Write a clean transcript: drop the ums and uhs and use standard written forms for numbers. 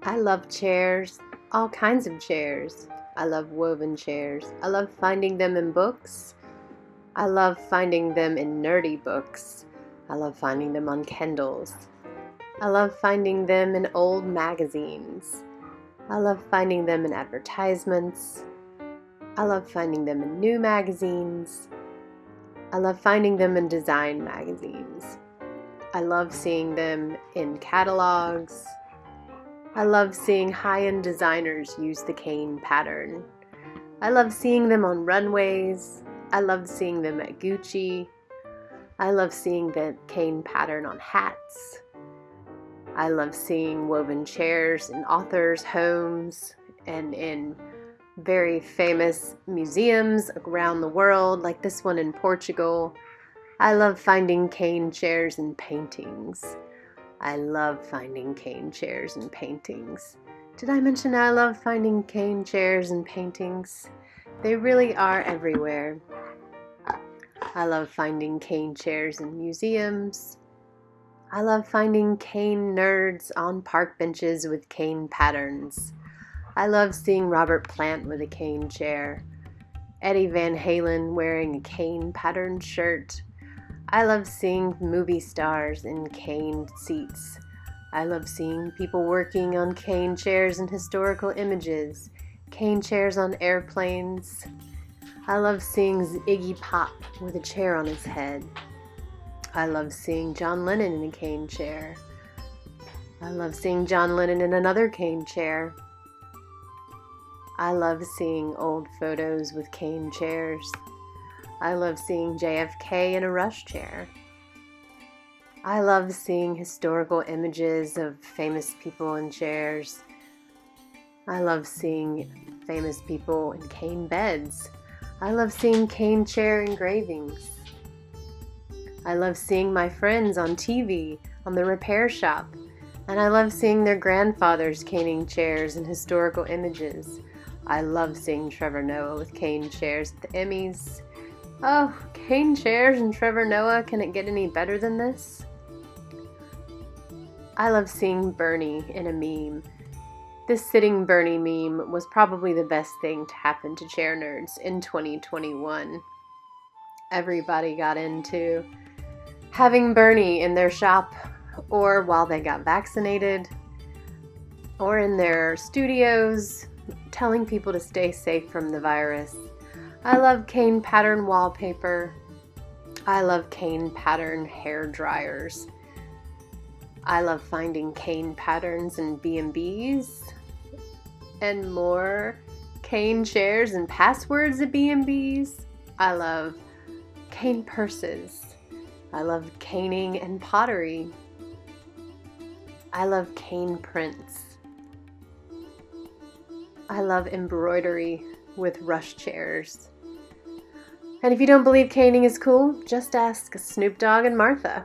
I love chairs, all kinds of chairs. I love woven chairs. I love finding them in books. I love finding them in nerdy books. I love finding them on Kindles. I love finding them in old magazines. I love finding them in advertisements. I love finding them in new magazines. I love finding them in design magazines. I love seeing them in catalogs. I love seeing high-end designers use the cane pattern. I love seeing them on runways. I love seeing them at Gucci. I love seeing the cane pattern on hats. I love seeing woven chairs in authors' homes and in very famous museums around the world, like this one in Portugal. I love finding cane chairs in paintings. I love finding cane chairs and paintings. Did I mention I love finding cane chairs and paintings? They really are everywhere. I love finding cane chairs in museums. I love finding cane nerds on park benches with cane patterns. I love seeing Robert Plant with a cane chair. Eddie Van Halen wearing a cane patterned shirt. I love seeing movie stars in cane seats. I love seeing people working on cane chairs in historical images, cane chairs on airplanes. I love seeing Iggy Pop with a chair on his head. I love seeing John Lennon in a cane chair. I love seeing John Lennon in another cane chair. I love seeing old photos with cane chairs. I love seeing JFK in a rush chair. I love seeing historical images of famous people in chairs. I love seeing famous people in cane beds. I love seeing cane chair engravings. I love seeing my friends on TV, on the repair shop, and I love seeing their grandfathers caning chairs in historical images. I love seeing Trevor Noah with cane chairs at the Emmys. Oh, cane chairs and Trevor Noah, can it get any better than this? I love seeing Bernie in a meme. This sitting Bernie meme was probably the best thing to happen to chair nerds in 2021. Everybody got into having Bernie in their shop, or while they got vaccinated, or in their studios, telling people to stay safe from the virus. I love cane pattern wallpaper. I love cane pattern hair dryers. I love finding cane patterns in B&Bs and more cane chairs and passwords at B&Bs. I love cane purses. I love caning and pottery. I love cane prints. I love embroidery with rush chairs. And if you don't believe caning is cool, just ask Snoop Dogg and Martha.